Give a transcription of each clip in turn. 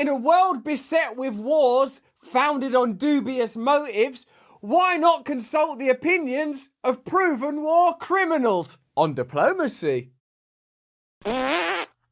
In a world beset with wars founded on dubious motives, why not consult the opinions of proven war criminals on diplomacy?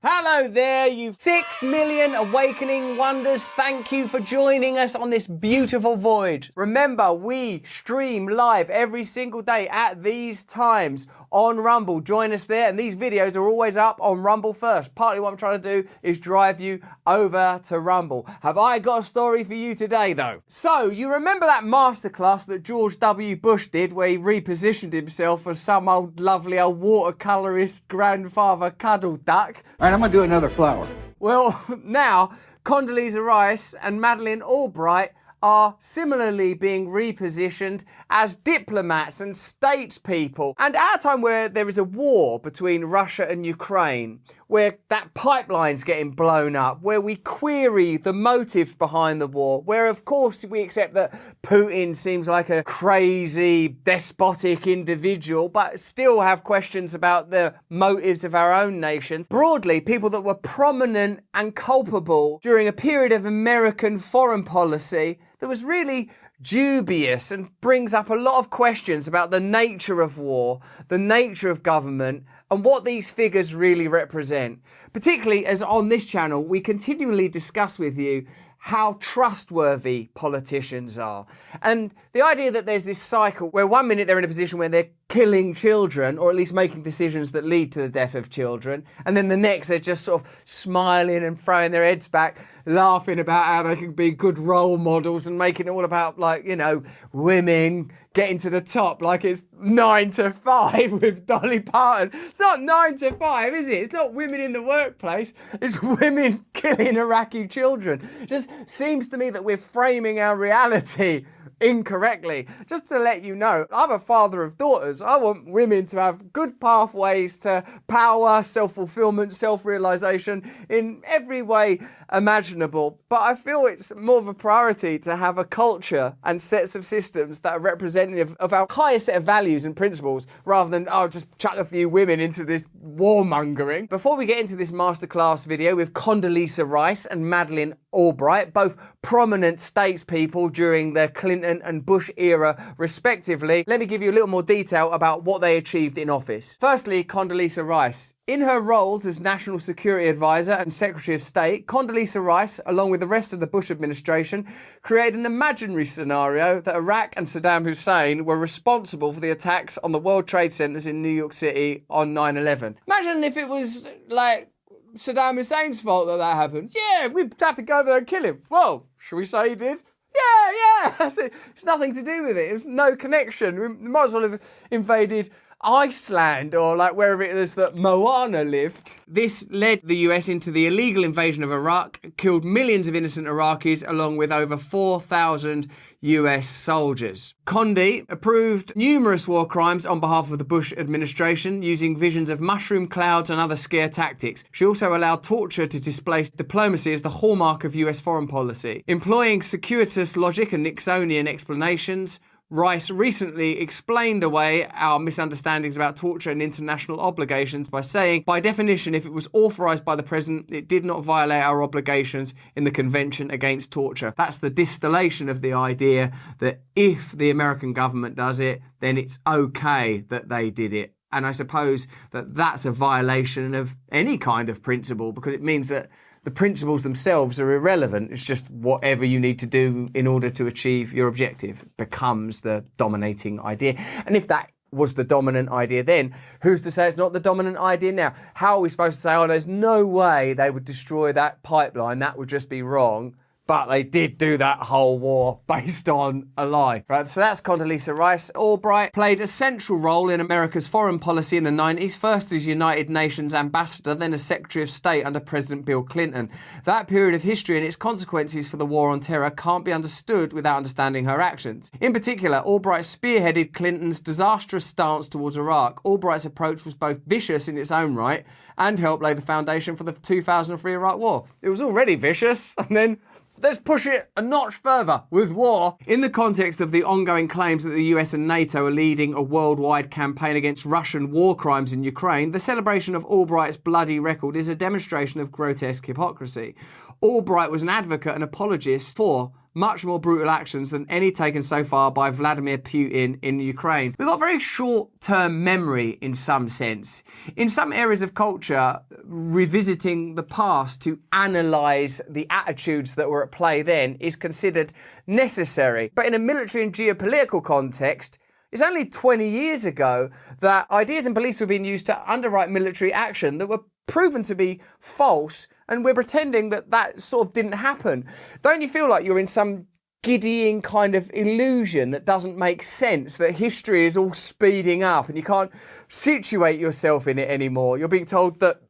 Hello there, you 6 million awakening wonders. Thank you for joining us on this beautiful voyage. Remember, we stream live every single day at these times on Rumble. Join us there, and these videos are always up on Rumble first. Partly what I'm trying to do is drive you over to Rumble. Have I got a story for you today, though? So, you remember that masterclass that George W. Bush did where he repositioned himself as some old lovely old watercolourist grandfather cuddle duck? All right, I'm going to do another flower. Well, now Condoleezza Rice and Madeleine Albright are similarly being repositioned as diplomats and statespeople. And at a time where there is a war between Russia and Ukraine, where that pipeline's getting blown up, where we query the motive behind the war, where of course we accept that Putin seems like a crazy, despotic individual, but still have questions about the motives of our own nations. Broadly, people that were prominent and culpable during a period of American foreign policy that was really dubious and brings up a lot of questions about the nature of war, the nature of government, and what these figures really represent. Particularly as on this channel, we continually discuss with you how trustworthy politicians are. And the idea that there's this cycle where one minute they're in a position where they're killing children, or at least making decisions that lead to the death of children, and then the next they're just sort of smiling and throwing their heads back, laughing about how they can be good role models and making it all about, like, you know, women getting to the top like it's 9 to 5 with Dolly Parton. It's not 9 to 5, is it? It's not women in the workplace. It's women killing Iraqi children. It just seems to me that we're framing our reality incorrectly. Just to let you know, I'm a father of daughters. I want women to have good pathways to power, self-fulfillment, self-realization in every way imaginable. But I feel it's more of a priority to have a culture and sets of systems that are representative of our highest set of values and principles, rather than, oh, just chuck a few women into this warmongering. Before we get into this masterclass video with Condoleezza Rice and Madeleine Albright, both prominent statespeople during the Clinton and Bush era respectively, let me give you a little more detail about what they achieved in office. Firstly, Condoleezza Rice. In her roles as National Security Advisor and Secretary of State, Condoleezza Rice, along with the rest of the Bush administration, created an imaginary scenario that Iraq and Saddam Hussein were responsible for the attacks on the World Trade Centers in New York City on 9/11. Imagine if it was like Saddam Hussein's fault that happened. Yeah, we'd have to go there and kill him. Well, should we say he did? Yeah. It's nothing to do with it. It was no connection. We might as well have invaded Iceland or like wherever it is that Moana lived. This led the US into the illegal invasion of Iraq, killed millions of innocent Iraqis along with over 4,000 US soldiers. Condi approved numerous war crimes on behalf of the Bush administration using visions of mushroom clouds and other scare tactics. She also allowed torture to displace diplomacy as the hallmark of US foreign policy. Employing circuitous logic and Nixonian explanations, Rice recently explained away our misunderstandings about torture and international obligations by saying, by definition, if it was authorised by the President, it did not violate our obligations in the Convention Against Torture. That's the distillation of the idea that if the American government does it, then it's okay that they did it. And I suppose that that's a violation of any kind of principle, because it means that the principles themselves are irrelevant. It's just whatever you need to do in order to achieve your objective becomes the dominating idea. And if that was the dominant idea then, who's to say it's not the dominant idea now? How are we supposed to say, oh, there's no way they would destroy that pipeline, that would just be wrong? But they did do that whole war based on a lie. Right, so that's Condoleezza Rice. Albright played a central role in America's foreign policy in the 90s, first as United Nations ambassador, then as Secretary of State under President Bill Clinton. That period of history and its consequences for the war on terror can't be understood without understanding her actions. In particular, Albright spearheaded Clinton's disastrous stance towards Iraq. Albright's approach was both vicious in its own right and helped lay the foundation for the 2003 Iraq War. It was already vicious, and then Let's push it a notch further with war. In the context of the ongoing claims that the US and NATO are leading a worldwide campaign against Russian war crimes in Ukraine, the celebration of Albright's bloody record is a demonstration of grotesque hypocrisy. Albright was an advocate and apologist for much more brutal actions than any taken so far by Vladimir Putin in Ukraine. We've got very short-term memory in some sense. In some areas of culture, revisiting the past to analyse the attitudes that were at play then is considered necessary. But in a military and geopolitical context, it's only 20 years ago that ideas and beliefs were being used to underwrite military action that were proven to be false, and we're pretending that that sort of didn't happen. Don't you feel like you're in some giddying kind of illusion that doesn't make sense, that history is all speeding up and you can't situate yourself in it anymore? You're being told that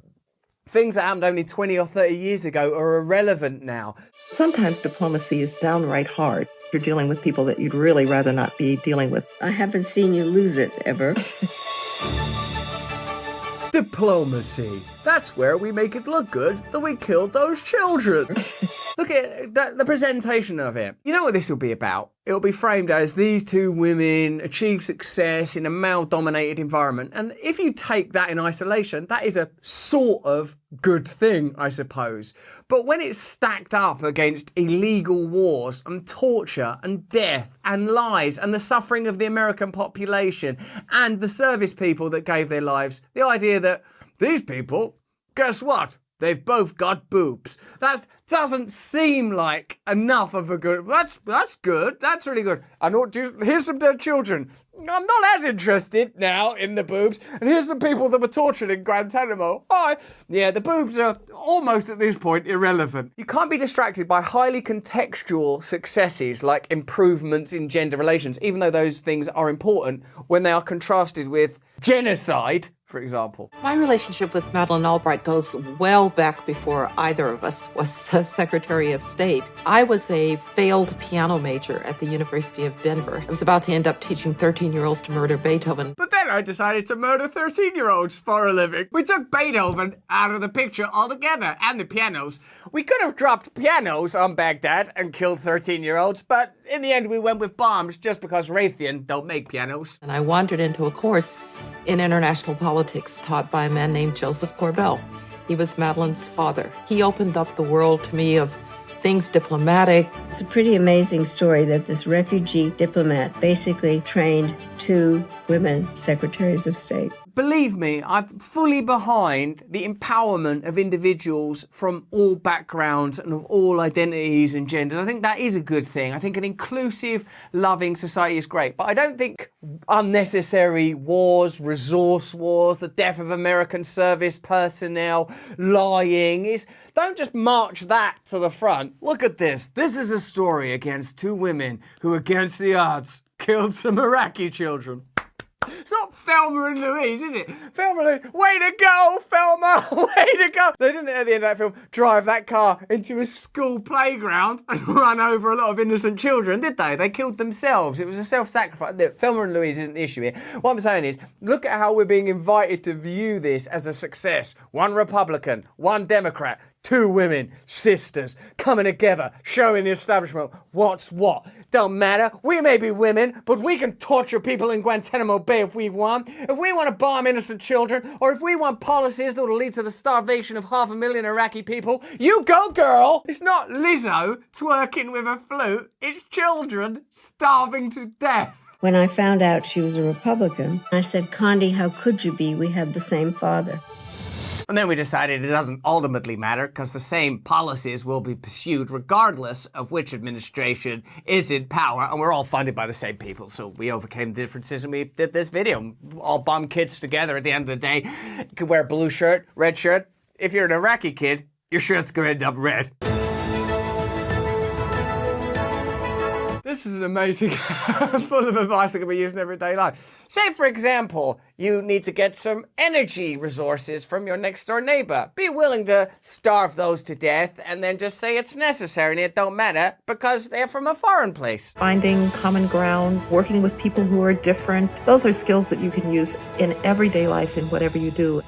things that happened only 20 or 30 years ago are irrelevant now. Sometimes diplomacy is downright hard. You're dealing with people that you'd really rather not be dealing with. I haven't seen you lose it ever. Diplomacy. That's where we make it look good that we killed those children. Look at the presentation of it. You know what this will be about? It'll be framed as these two women achieve success in a male-dominated environment. And if you take that in isolation, that is a sort of good thing, I suppose. But when it's stacked up against illegal wars and torture and death and lies and the suffering of the American population and the service people that gave their lives, the idea that these people, guess what? They've both got boobs. That doesn't seem like enough of a good... That's good. That's really good. Here's some dead children. I'm not as interested now in the boobs. And here's some people that were tortured in Guantanamo. Yeah, the boobs are almost at this point irrelevant. You can't be distracted by highly contextual successes like improvements in gender relations, even though those things are important when they are contrasted with genocide, for example. My relationship with Madeleine Albright goes well back before either of us was Secretary of State. I was a failed piano major at the University of Denver. I was about to end up teaching 13-year-olds to murder Beethoven. But then I decided to murder 13-year-olds for a living. We took Beethoven out of the picture altogether, and the pianos. We could have dropped pianos on Baghdad and killed 13-year-olds, but in the end we went with bombs just because Raytheon don't make pianos. And I wandered into a course in international politics taught by a man named Joseph Corbell. He was Madeleine's father. He opened up the world to me of things diplomatic. It's a pretty amazing story that this refugee diplomat basically trained 2 women secretaries of state. Believe me, I'm fully behind the empowerment of individuals from all backgrounds and of all identities and genders. I think that is a good thing. I think an inclusive, loving society is great. But I don't think unnecessary wars, resource wars, the death of American service personnel, lying is... Don't just march that to the front. Look at this. This is a story against 2 women who, against the odds, killed some Iraqi children. It's not Thelma and Louise, is it? Thelma and Louise, way to go, Thelma, way to go. They didn't, at the end of that film, drive that car into a school playground and run over a lot of innocent children, did they? They killed themselves. It was a self-sacrifice. Look, Thelma and Louise isn't the issue here. What I'm saying is, look at how we're being invited to view this as a success. 1 Republican, 1 Democrat, 2 women, sisters, coming together, showing the establishment what's what. Don't matter. We may be women, but we can torture people in Guantanamo Bay if we want. If we want to bomb innocent children, or if we want policies that will lead to the starvation of 500,000 Iraqi people, you go, girl! It's not Lizzo twerking with a flute. It's children starving to death. When I found out she was a Republican, I said, Condi, how could you be? We have the same father. And then we decided it doesn't ultimately matter because the same policies will be pursued regardless of which administration is in power, and we're all funded by the same people. So we overcame the differences and we did this video. All bum kids together at the end of the day. You can wear a blue shirt, red shirt. If you're an Iraqi kid, your shirt's going to end up red. This is an amazing, full of advice that can be used in everyday life. Say, for example, you need to get some energy resources from your next door neighbor. Be willing to starve those to death and then just say it's necessary and it don't matter because they're from a foreign place. Finding common ground, working with people who are different. Those are skills that you can use in everyday life in whatever you do.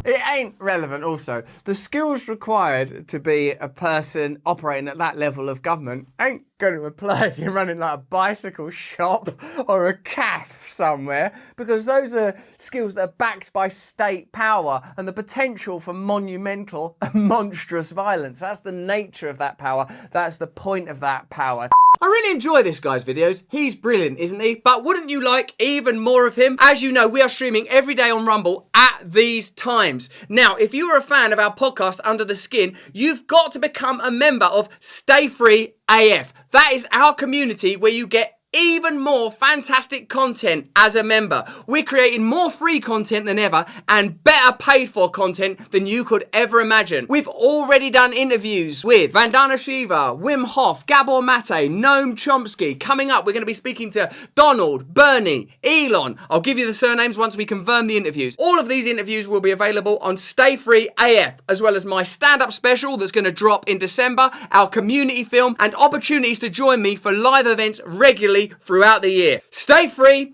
It ain't relevant also. The skills required to be a person operating at that level of government ain't going to apply if you're running like a bicycle shop or a cafe somewhere, because those are skills that are backed by state power and the potential for monumental and monstrous violence. That's the nature of that power. That's the point of that power. I really enjoy this guy's videos. He's brilliant, isn't he? But wouldn't you like even more of him? As you know, we are streaming every day on Rumble at these times. Now, if you are a fan of our podcast, Under the Skin, you've got to become a member of Stay Free AF. That is our community where you get even more fantastic content as a member. We're creating more free content than ever and better paid for content than you could ever imagine. We've already done interviews with Vandana Shiva, Wim Hof, Gabor Mate, Noam Chomsky. Coming up, we're going to be speaking to Donald, Bernie, Elon. I'll give you the surnames once we confirm the interviews. All of these interviews will be available on Stay Free AF, as well as my stand-up special that's going to drop in December, our community film, and opportunities to join me for live events regularly throughout the year. Stay free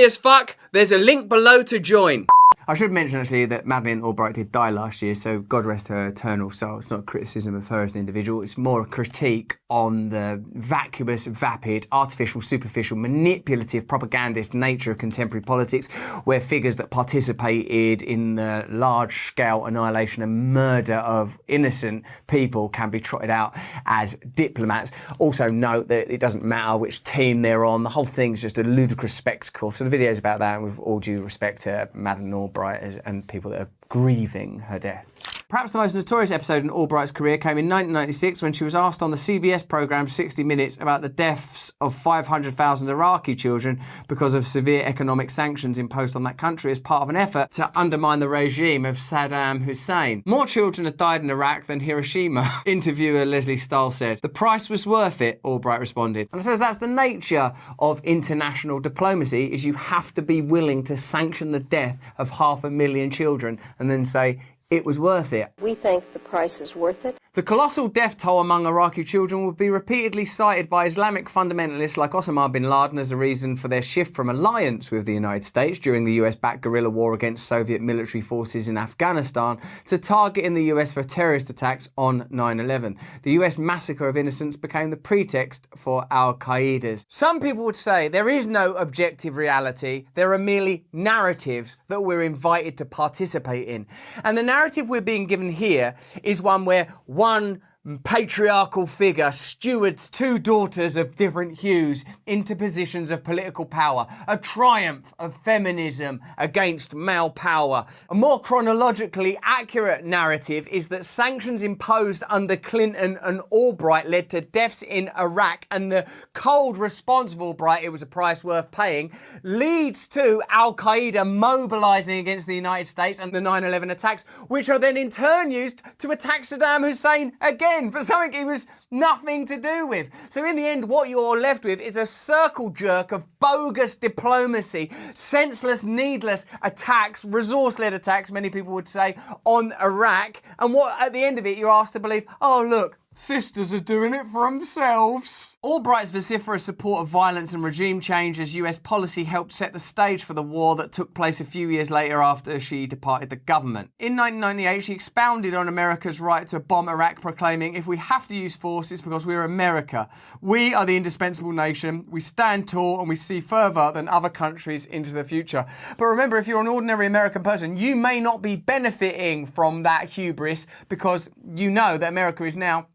as fuck. There's a link below to join. I should mention actually that Madeleine Albright did die last year, so God rest her eternal soul. It's not a criticism of her as an individual, it's more a critique on the vacuous, vapid, artificial, superficial, manipulative, propagandist nature of contemporary politics, where figures that participated in the large-scale annihilation and murder of innocent people can be trotted out as diplomats. Also note that it doesn't matter which team they're on, the whole thing's just a ludicrous spectacle. So the video's about that, and with all due respect to Madeleine Albright and people that are grieving her death. Perhaps the most notorious episode in Albright's career came in 1996 when she was asked on the CBS programme 60 Minutes about the deaths of 500,000 Iraqi children because of severe economic sanctions imposed on that country as part of an effort to undermine the regime of Saddam Hussein. More children had died in Iraq than Hiroshima, interviewer Leslie Stahl said. The price was worth it, Albright responded. And I suppose that's the nature of international diplomacy, is you have to be willing to sanction the death of 500,000 children and then say, it was worth it. We think the price is worth it. The colossal death toll among Iraqi children would be repeatedly cited by Islamic fundamentalists like Osama bin Laden as a reason for their shift from alliance with the United States during the US-backed guerrilla war against Soviet military forces in Afghanistan to targeting the US for terrorist attacks on 9/11. The US massacre of innocents became the pretext for Al-Qaeda's. Some people would say there is no objective reality, there are merely narratives that we're invited to participate in. And the narrative we're being given here is one where one patriarchal figure stewards two daughters of different hues into positions of political power, a triumph of feminism against male power. A more chronologically accurate narrative is that sanctions imposed under Clinton and Albright led to deaths in Iraq, and the cold response of Albright, it was a price worth paying, leads to Al-Qaeda mobilizing against the United States and the 9/11 attacks, which are then in turn used to attack Saddam Hussein again for something he was nothing to do with. So in the end, what you're left with is a circle jerk of bogus diplomacy, senseless, needless attacks, resource-led attacks, many people would say, on Iraq. And what at the end of it, you're asked to believe, oh, look, sisters are doing it for themselves. Albright's vociferous support of violence and regime change as US policy helped set the stage for the war that took place a few years later after she departed the government. In 1998, she expounded on America's right to bomb Iraq, proclaiming, if we have to use force, it's because we're America. We are the indispensable nation. We stand tall and we see further than other countries into the future. But remember, if you're an ordinary American person, you may not be benefiting from that hubris because you know that America is now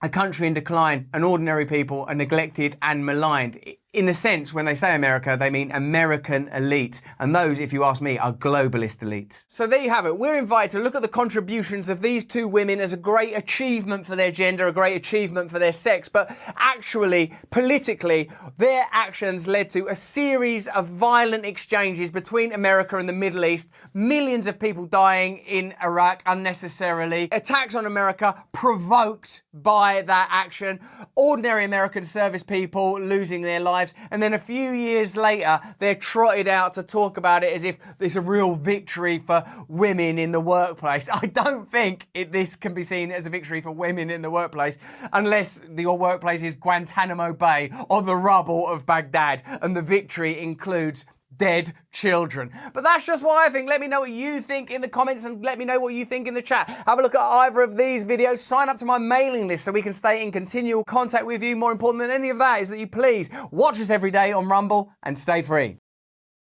a country in decline, and ordinary people are neglected and maligned. In a sense, when they say America, they mean American elites. And those, if you ask me, are globalist elites. So there you have it. We're invited to look at the contributions of these two women as a great achievement for their gender, a great achievement for their sex. But actually, politically, their actions led to a series of violent exchanges between America and the Middle East. Millions of people dying in Iraq unnecessarily. Attacks on America provoked by that action. Ordinary American service people losing their lives. And then a few years later, they're trotted out to talk about it as if it's a real victory for women in the workplace. I don't think this can be seen as a victory for women in the workplace unless your workplace is Guantanamo Bay or the rubble of Baghdad and the victory includes dead children. But that's just what I think. Let me know what you think in the comments and let me know what you think in the chat. Have a look at either of these videos. Sign up to my mailing list so we can stay in continual contact with you. More important than any of that is that you please watch us every day on Rumble and stay free.